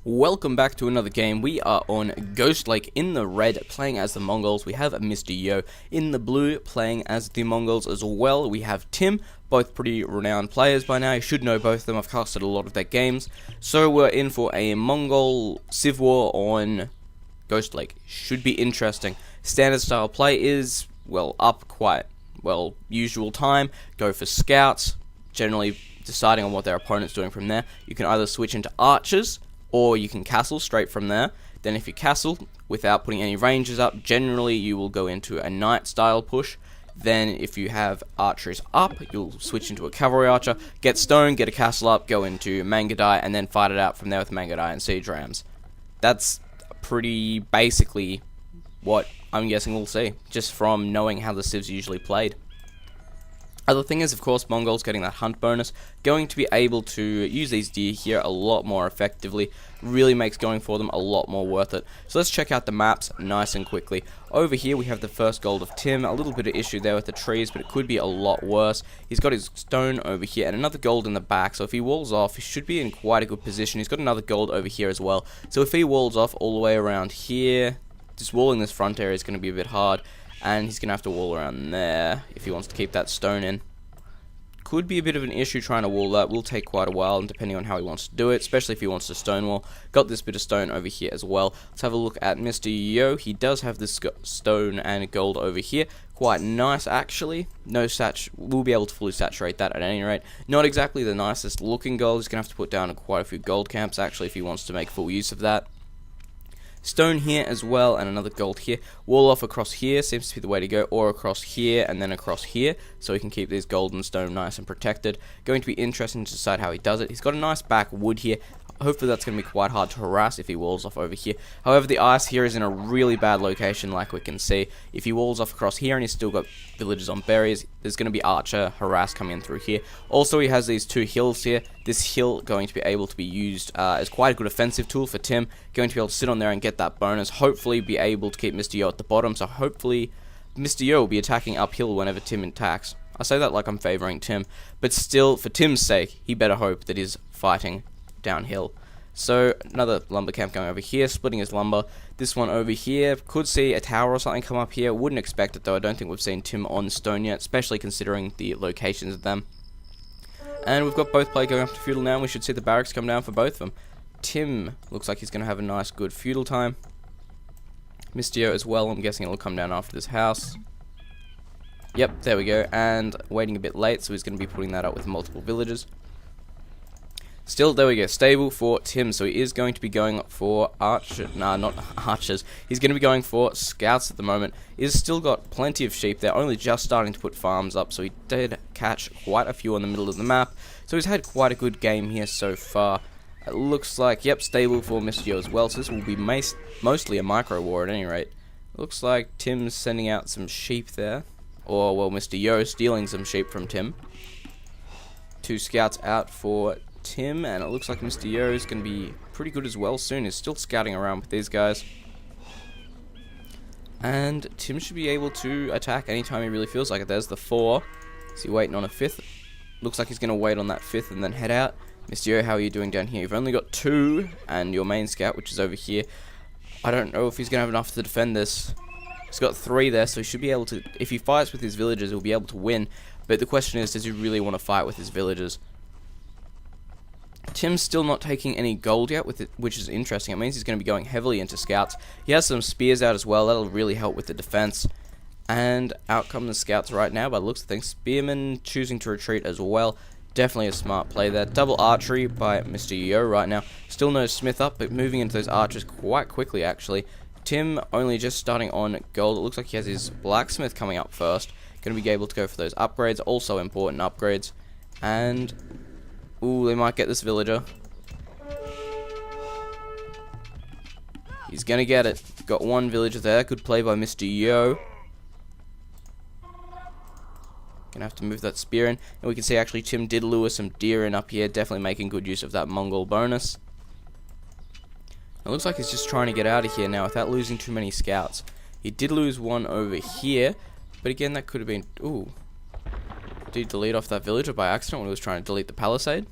Welcome back to another game. We are on Ghost Lake in the red, playing as the Mongols. We have Mr. Yo in the blue, playing as the Mongols as well. We have Tim, both pretty renowned players by now. You should know both of them. I've casted a lot of their games. So we're in for a Mongol Civ War on Ghost Lake. Should be interesting. Standard style play is, well, up quite, well, usual time. Go for scouts, generally deciding on what their opponent's doing from there. You can either switch into archers, or you can castle straight from there. Then if you castle without putting any ranges up, generally you will go into a knight style push. Then if you have archers up, you'll switch into a cavalry archer, get stone, get a castle up, go into Mangadai, and then fight it out from there with Mangadai and siege rams. That's pretty basically what I'm guessing we'll see, just from knowing how the civs usually played. Other thing is, of course, Mongols getting that hunt bonus, going to be able to use these deer here a lot more effectively, really makes going for them a lot more worth it. So let's check out the maps nice and quickly. Over here we have the first gold of Tim, a little bit of issue there with the trees, but it could be a lot worse. He's got his stone over here and another gold in the back, so if he walls off, he should be in quite a good position. He's got another gold over here as well, so if he walls off all the way around here, just walling this front area is going to be a bit hard. And he's going to have to wall around there if he wants to keep that stone in. Could be a bit of an issue trying to wall that. Will take quite a while, and depending on how he wants to do it, especially if he wants to stonewall. Got this bit of stone over here as well. Let's have a look at Mr. Yo. He does have this stone and gold over here. Quite nice, actually. No we'll be able to fully saturate that at any rate. Not exactly the nicest looking gold. He's going to have to put down quite a few gold camps, actually, if he wants to make full use of that. Stone here as well, and another gold here. Wall off across here seems to be the way to go, or across here and then across here, so he can keep these gold and stone nice and protected. Going to be interesting to decide how he does it. He's got a nice back wood here. Hopefully that's going to be quite hard to harass if he walls off over here. However, the ice here is in a really bad location, like we can see. If he walls off across here and he's still got villages on berries, there's going to be archer harass coming in through here. Also, he has these two hills here. This hill going to be able to be used as quite a good offensive tool for Tim. Going to be able to sit on there and get that bonus. Hopefully be able to keep Mr. Yo at the bottom. So hopefully Mr. Yo will be attacking uphill whenever Tim attacks. I say that like I'm favoring Tim, but still, for Tim's sake, he better hope that he's fighting downhill. So another lumber camp going over here, splitting his lumber. This one over here, could see a tower or something come up here. Wouldn't expect it though. I don't think we've seen Tim on stone yet, especially considering the locations of them. And we've got both play going up to feudal now, and we should see the barracks come down for both of them. Tim looks like he's going to have a nice good feudal time. Mr. Yo as well, I'm guessing it'll come down after this house. Yep, there we go, and waiting a bit late, so he's going to be putting that up with multiple villages. Still, there we go, stable for Tim, so he is going to be going for not archers, he's going to be going for scouts at the moment. He's still got plenty of sheep, they're only just starting to put farms up, so he did catch quite a few on the middle of the map, so he's had quite a good game here so far. It looks like, yep, stable for Mr. Yo as well, so this will be mostly a micro war at any rate. Looks like Tim's sending out some sheep there, or, well, Mr. Yo stealing some sheep from Tim. Two scouts out for Tim, and it looks like Mr. Yo is going to be pretty good as well soon. He's still scouting around with these guys. And Tim should be able to attack anytime he really feels like it. There's the 4. Is he waiting on a 5th? Looks like he's going to wait on that 5th and then head out. Mr. Yo, how are you doing down here? You've only got 2, and your main scout, which is over here. I don't know if he's going to have enough to defend this. He's got 3 there, so he should be able to, if he fights with his villagers, he'll be able to win. But the question is, does he really want to fight with his villagers? Tim's still not taking any gold yet, which is interesting. It means he's going to be going heavily into scouts. He has some spears out as well. That'll really help with the defense. And out come the scouts right now by the looks of things. Spearmen choosing to retreat as well. Definitely a smart play there. Double archery by Mr. Yo right now. Still no smith up, but moving into those archers quite quickly actually. Tim only just starting on gold. It looks like he has his blacksmith coming up first. Going to be able to go for those upgrades. Also important upgrades. And ooh, they might get this villager. He's gonna get it. Got one villager there. Good play by Mr. Yo. Gonna have to move that spear in. And we can see actually Tim did lure some deer in up here. Definitely making good use of that Mongol bonus. It looks like he's just trying to get out of here now without losing too many scouts. He did lose one over here. But again, that could have been... Ooh. Did he delete off that villager by accident when he was trying to delete the palisade?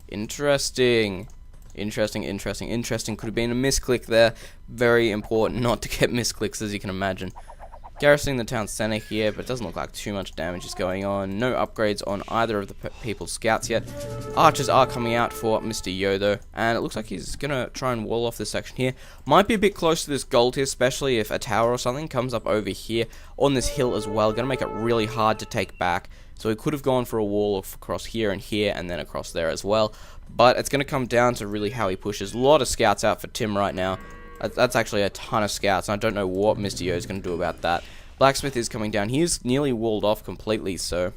Interesting. Interesting. Could have been a misclick there. Very important not to get misclicks, as you can imagine. Garrisoning the town center here, but it doesn't look like too much damage is going on. No upgrades on either of the people's scouts yet. Archers are coming out for Mr. Yo, though, and it looks like he's going to try and wall off this section here. Might be a bit close to this gold here, especially if a tower or something comes up over here on this hill as well. Going to make it really hard to take back. So he could have gone for a wall across here, and then across there as well. But it's going to come down to really how he pushes. A lot of scouts out for Tim right now. That's actually a ton of scouts, and I don't know what Mr. Yo is going to do about that. Blacksmith is coming down. He is nearly walled off completely, so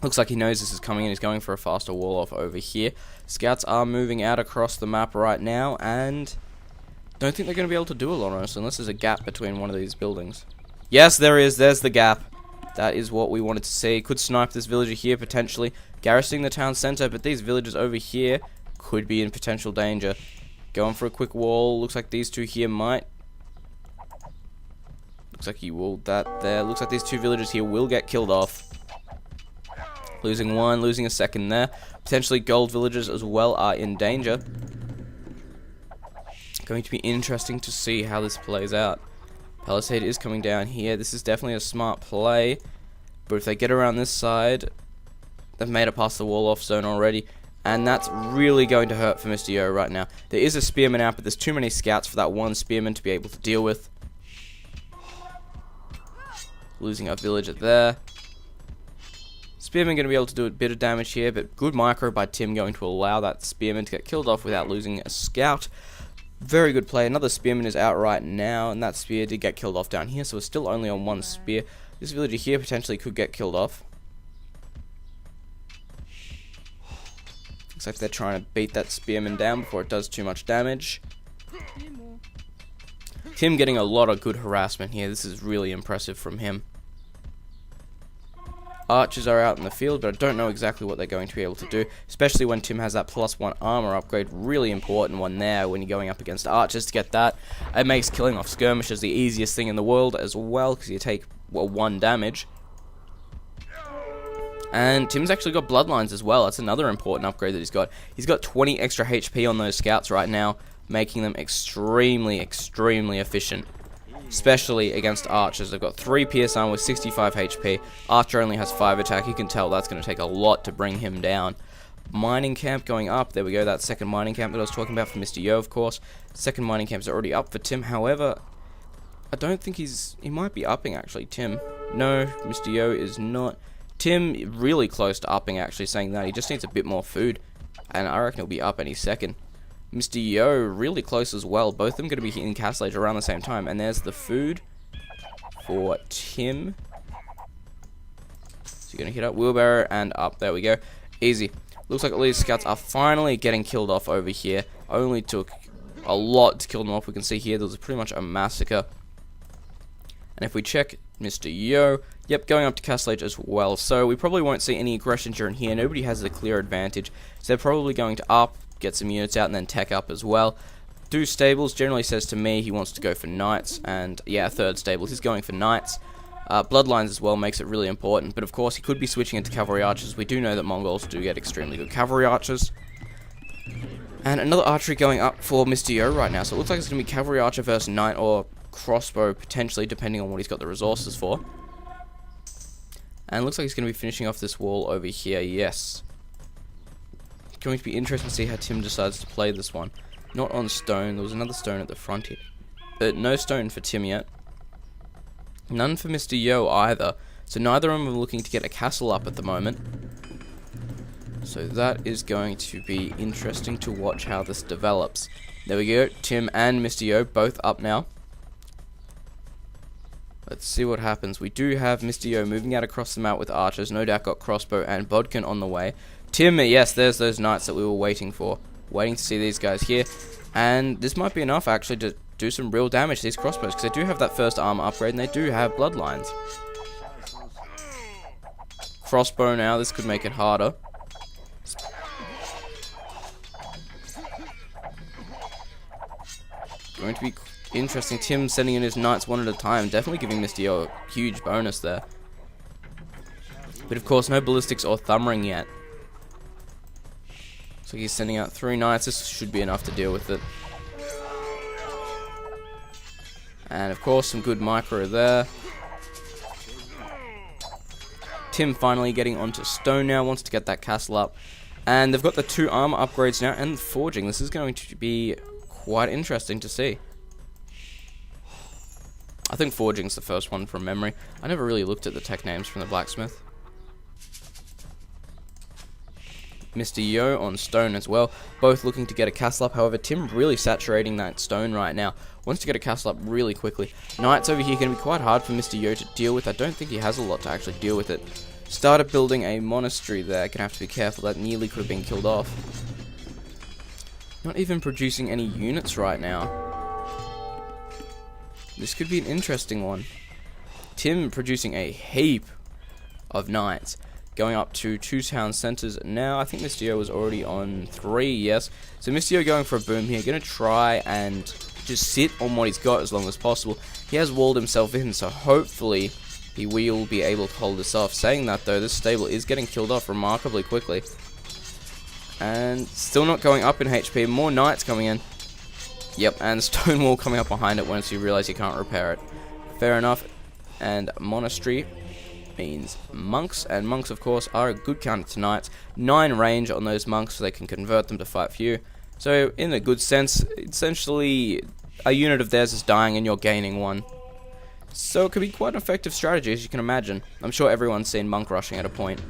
looks like he knows this is coming and he's going for a faster wall off over here. Scouts are moving out across the map right now, and don't think they're going to be able to do a lot, honestly, unless there's a gap between one of these buildings. Yes, there is. There's the gap. That is what we wanted to see. Could snipe this villager here, potentially. Garrisoning the town center, but these villagers over here could be in potential danger. Going for a quick wall. Looks like these two here might. Looks like he walled that there. Looks like these two villagers here will get killed off. Losing one, losing a second there. Potentially gold villagers as well are in danger. Going to be interesting to see how this plays out. Palisade is coming down here. This is definitely a smart play. But if they get around this side, they've made it past the wall off zone already. And that's really going to hurt for Mr. Yo right now. There is a spearman out, but there's too many scouts for that one spearman to be able to deal with. Losing our villager there. Spearman going to be able to do a bit of damage here, but good micro by Tim going to allow that spearman to get killed off without losing a scout. Very good play. Another spearman is out right now, and that spear did get killed off down here, so we're still only on one spear. This villager here potentially could get killed off. Looks like they're trying to beat that spearman down before it does too much damage. Tim getting a lot of good harassment here. This is really impressive from him. Archers are out in the field, but I don't know exactly what they're going to be able to do, especially when Tim has that +1 armor upgrade. Really important one there when you're going up against archers to get that. It makes killing off skirmishers the easiest thing in the world as well, because you take, well, 1 damage. And Tim's actually got bloodlines as well. That's another important upgrade that he's got. He's got 20 extra HP on those scouts right now, making them extremely efficient. Especially against archers. They've got 3 PS armor with 65 HP. Archer only has 5 attack. You can tell that's going to take a lot to bring him down. Mining camp going up. There we go. That second mining camp that I was talking about for Mr. Yo, of course. Second mining camp is already up for Tim. However, I don't think he might be upping, actually, Tim. No, Mr. Yo is not. Tim, really close to upping, actually, saying that. He just needs a bit more food. And I reckon he'll be up any second. Mr. Yo, really close as well. Both of them going to be hitting Castle Age around the same time. And there's the food for Tim. So you're going to hit up wheelbarrow and up. There we go. Easy. Looks like all these scouts are finally getting killed off over here. Only took a lot to kill them off. We can see here there was pretty much a massacre. And if we check Mr. Yo, yep, going up to Castle Age as well. So we probably won't see any aggression during here. Nobody has a clear advantage. So they're probably going to up, get some units out, and then tech up as well. Do stables generally says to me he wants to go for knights, and yeah, third stables he's going for knights. Bloodlines as well makes it really important, but of course he could be switching into cavalry archers. We do know that Mongols do get extremely good cavalry archers. And another archery going up for Mr. Yo right now, so it looks like it's going to be cavalry archer versus knight, or crossbow potentially, depending on what he's got the resources for. And it looks like he's going to be finishing off this wall over here, yes. Going to be interesting to see how Tim decides to play this one. Not on stone. There was another stone at the front here, but no stone for Tim yet. None for Mr. Yo either. So neither of them are looking to get a castle up at the moment. So that is going to be interesting to watch how this develops. There we go. Tim and Mr. Yo both up now. Let's see what happens. We do have Mr. Yo moving out across the map with archers. No doubt got crossbow and bodkin on the way. Tim, yes, there's those knights that we were waiting for. Waiting to see these guys here. And this might be enough, actually, to do some real damage to these crossbows, because they do have that first armor upgrade, and they do have bloodlines. Crossbow now, this could make it harder. Going to be interesting. Tim sending in his knights one at a time, definitely giving Mr. Yo a huge bonus there. But of course, no ballistics or thumb ring yet. So he's sending out 3 knights. This should be enough to deal with it. And of course, some good micro there. Tim finally getting onto stone now, wants to get that castle up. And they've got the 2 armor upgrades now and the forging. This is going to be quite interesting to see. I think forging's the first one from memory. I never really looked at the tech names from the blacksmith. Mr. Yo on stone as well, both looking to get a castle up. However, Tim really saturating that stone right now. Wants to get a castle up really quickly. Knights over here going to be quite hard for Mr. Yo to deal with. I don't think he has a lot to actually deal with it. Started building a monastery there. Gonna have to be careful. That nearly could have been killed off. Not even producing any units right now. This could be an interesting one. Tim producing a heap of knights. Going up to 2 town centers now. I think Mr. Yo was already on 3, yes. So Mr. Yo going for a boom here. Going to try and just sit on what he's got as long as possible. He has walled himself in, so hopefully he will be able to hold this off. Saying that though, this stable is getting killed off remarkably quickly. And still not going up in HP. More knights coming in. Yep, and stone wall coming up behind it once you realize you can't repair it. Fair enough. And monastery means monks, and monks of course are a good counter to knights. 9 range on those monks, so they can convert them to fight for you. So in a good sense, essentially a unit of theirs is dying and you're gaining 1. So it could be quite an effective strategy, as you can imagine. I'm sure everyone's seen monk rushing at a point.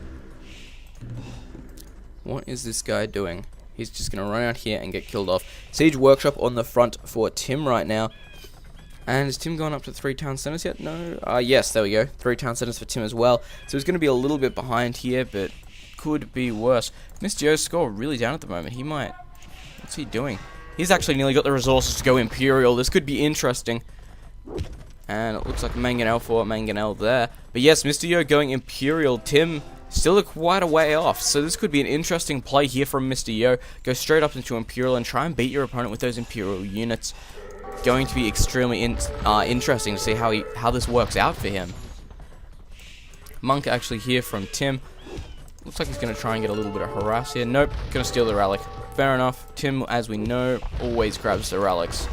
What is this guy doing? He's just going to run out here and get killed off. Siege workshop on the front for Tim right now. And is Tim gone up to 3 town centers yet? No. Yes, there we go. 3 town centers for Tim as well. So he's going to be a little bit behind here, but could be worse. Mr. Joe's score really down at the moment. He might... What's he doing? He's actually nearly got the resources to go Imperial. This could be interesting. And it looks like Mangonel for Mangonel there. But yes, Mr. Yo going Imperial. Tim still quite a way off. So this could be an interesting play here from Mr. Yo. Go straight up into Imperial and try and beat your opponent with those Imperial units. Going to be extremely interesting to see how this works out for him. Monk actually here from Tim. Looks like he's going to try and get a little bit of harass here. Nope, going to steal the relic. Fair enough. Tim, as we know, always grabs the relics.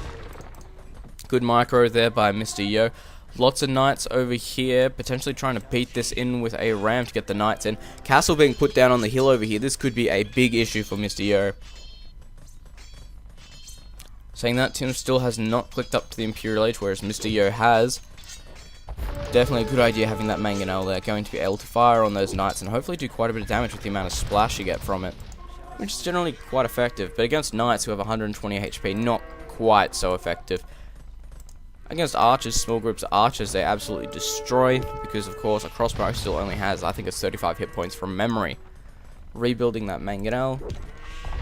Good micro there by Mr. Yo. Lots of knights over here, potentially trying to beat this in with a ram to get the knights in. Castle being put down on the hill over here. This could be a big issue for Mr. Yo. Saying that, Tim still has not clicked up to the Imperial Age, whereas Mr. Yo has. Definitely a good idea having that Mangonel there, going to be able to fire on those knights and hopefully do quite a bit of damage with the amount of splash you get from it. Which is generally quite effective, but against knights who have 120 HP, not quite so effective. Against archers, small groups of archers, they absolutely destroy, because of course a crossbow still only has, I think it's 35 hit points from memory. Rebuilding that Mangonel,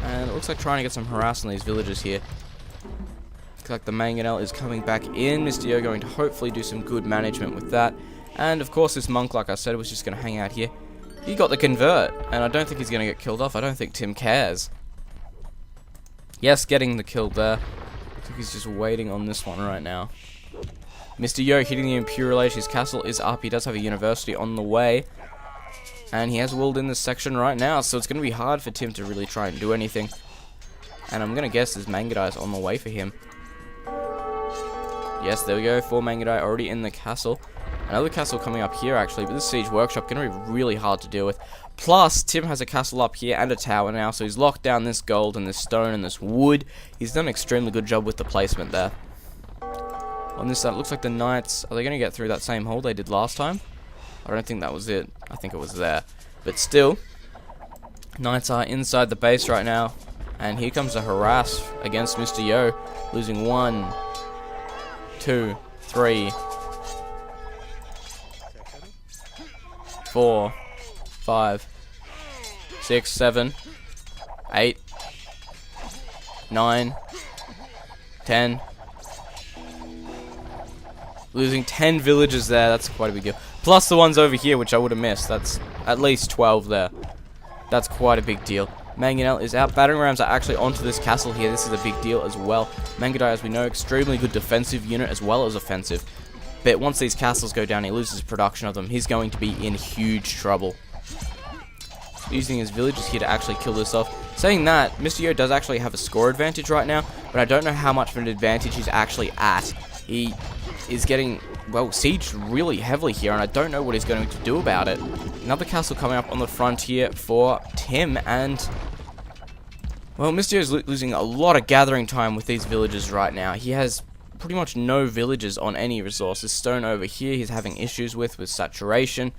and it looks like trying to get some harass on these villagers here. Looks like the Mangonel is coming back in. Mr. Yo going to hopefully do some good management with that. And of course this monk, like I said, was just going to hang out here. He got the convert, and I don't think he's going to get killed off. I don't think Tim cares. Yes, getting the kill there. I think he's just waiting on this one right now. Mr. Yo hitting the Imperial Age. His castle is up. He does have a university on the way. And he has walled in this section right now, so it's going to be hard for Tim to really try and do anything. And I'm going to guess there's Mangudai on the way for him. Yes, there we go. 4 Mangudai already in the castle. Another castle coming up here, actually. But this siege workshop going to be really hard to deal with. Plus, Tim has a castle up here and a tower now. So he's locked down this gold and this stone and this wood. He's done an extremely good job with the placement there. On this side, it looks like the knights... Are they going to get through that same hole they did last time? I don't think that was it. I think it was there. But still, knights are inside the base right now. And here comes a harass against Mr. Yo, losing 1, 2, 3, 4, 5, 6, 7, 8, 9, 10. Losing 10 villages there, that's quite a big deal. Plus the ones over here, which I would have missed. That's at least 12 there. That's quite a big deal. Mangonel is out. Battering rams are actually onto this castle here. This is a big deal as well. Mangudai, as we know, extremely good defensive unit as well as offensive. But once these castles go down, he loses production of them. He's going to be in huge trouble. using his villagers here to actually kill this off. Saying that, Mr. Yo does actually have a score advantage right now, but I don't know how much of an advantage he's actually at. He is getting, well, sieged really heavily here, and I don't know what he's going to do about it. Another castle coming up on the front here for Tim, and well, Mr. Yo is losing a lot of gathering time with these villagers right now. He has pretty much no villagers on any resources. Stone over here he's having issues with saturation.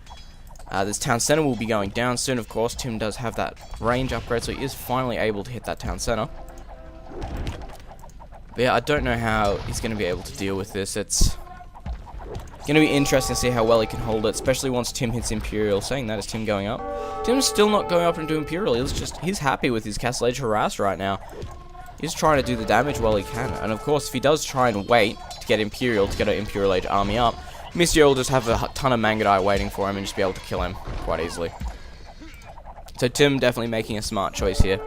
This town center will be going down soon, of course. Tim does have that range upgrade, so he is finally able to hit that town center. But yeah, I don't know how he's going to be able to deal with this. It's going to be interesting to see how well he can hold it, especially once Tim hits Imperial. Saying that, is Tim going up? Tim's still not going up into Imperial. He's happy with his Castle Age Harass right now. He's trying to do the damage while he can. And of course, if he does try and wait to get Imperial, to get an Imperial Age army up, Mr. Yo will just have a ton of Mangadai waiting for him and just be able to kill him quite easily. So Tim definitely making a smart choice here.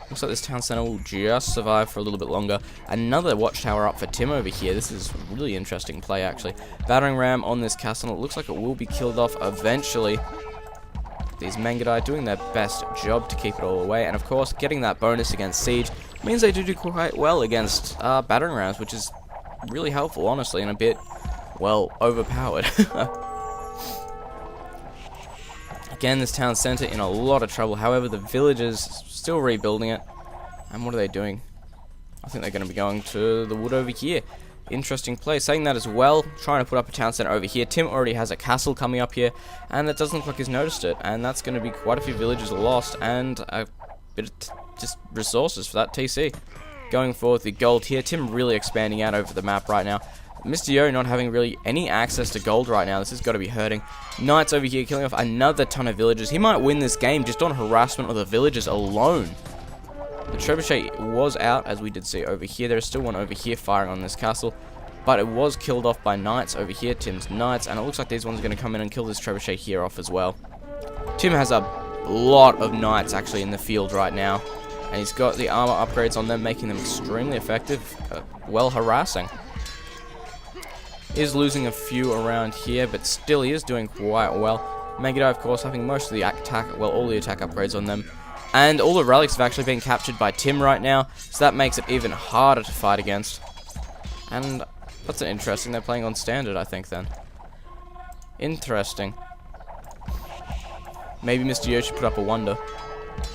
Looks like this town center will just survive for a little bit longer. Another watchtower up for Tim over here. This is a really interesting play, actually. Battering ram on this castle. It looks like it will be killed off eventually. These Mangadai doing their best job to keep it all away. And of course, getting that bonus against siege means they do quite well against battering rams, which is really helpful, honestly, and a bit, well, overpowered. Again, this town center in a lot of trouble. However, the villagers still rebuilding it. And what are they doing? I think they're going to be going to the wood over here. Interesting play. Saying that as well, trying to put up a town center over here. Tim already has a castle coming up here, and it doesn't look like he's noticed it. And that's going to be quite a few villages lost, and a bit of just resources for that TC. Going forward, the gold here. Tim really expanding out over the map right now. Mr. Yo not having really any access to gold right now. This has got to be hurting. Knights over here killing off another ton of villagers. He might win this game just on harassment of the villagers alone. The trebuchet was out, as we did see over here. There's still one over here firing on this castle, but it was killed off by knights over here, Tim's knights, and it looks like these ones are going to come in and kill this trebuchet here off as well. Tim has a lot of knights actually in the field right now, and he's got the armor upgrades on them, making them extremely effective, well harassing. He is losing a few around here, but still he is doing quite well. Mangadai, of course, having most of the attack, well, all the attack upgrades on them. And all the relics have actually been captured by Tim right now, so that makes it even harder to fight against. And that's interesting. They're playing on standard, I think, then. Interesting. Maybe Mr. Yo should put up a wonder.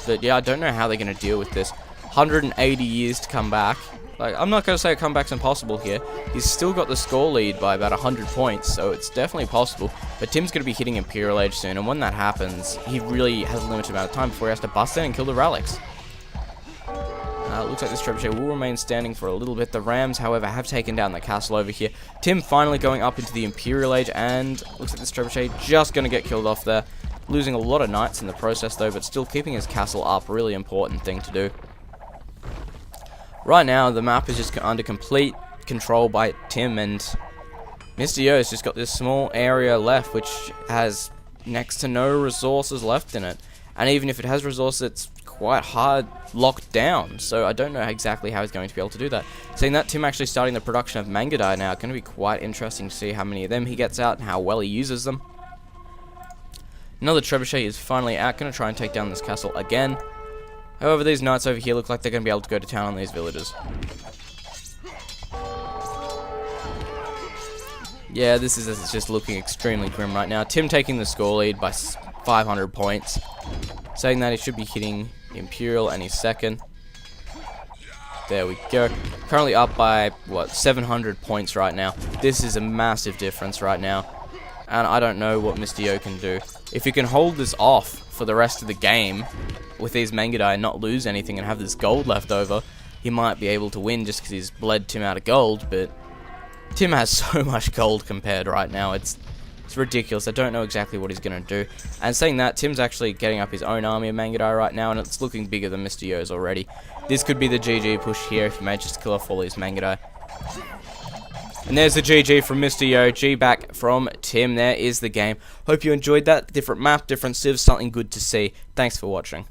But yeah, I don't know how they're going to deal with this. 180 years to come back. Like, I'm not going to say a comeback's impossible here. He's still got the score lead by about 100 points, so it's definitely possible. But Tim's going to be hitting Imperial Age soon, and when that happens, he really has a limited amount of time before he has to bust in and kill the relics. Looks like this trebuchet will remain standing for a little bit. The Rams, however, have taken down the castle over here. Tim finally going up into the Imperial Age, and looks like this trebuchet just going to get killed off there. Losing a lot of knights in the process, though, but still keeping his castle up. Really important thing to do. Right now, the map is just under complete control by Tim, and Mr. Yo has just got this small area left, which has next to no resources left in it. And even if it has resources, it's quite hard locked down, so I don't know exactly how he's going to be able to do that. Seeing that, Tim actually starting the production of Mangadai now, going to be quite interesting to see how many of them he gets out and how well he uses them. Another trebuchet is finally out, going to try and take down this castle again. However, these knights over here look like they're going to be able to go to town on these villagers. Yeah, this is just looking extremely grim right now. Tim taking the score lead by 500 points. Saying that he should be hitting Imperial any second. There we go. Currently up by, what, 700 points right now. This is a massive difference right now. And I don't know what Mr. Yo can do. If he can hold this off for the rest of the game with these Mangadai and not lose anything and have this gold left over, he might be able to win just because he's bled Tim out of gold, but Tim has so much gold compared right now. It's ridiculous. I don't know exactly what he's going to do. And saying that, Tim's actually getting up his own army of Mangadai right now, and it's looking bigger than Mr. Yo's already. This could be the GG push here if he manages to kill off all these Mangadai. And there's the GG from Mr. Yo, G back from Tim. There is the game. Hope you enjoyed that. Different map, different civs, something good to see. Thanks for watching.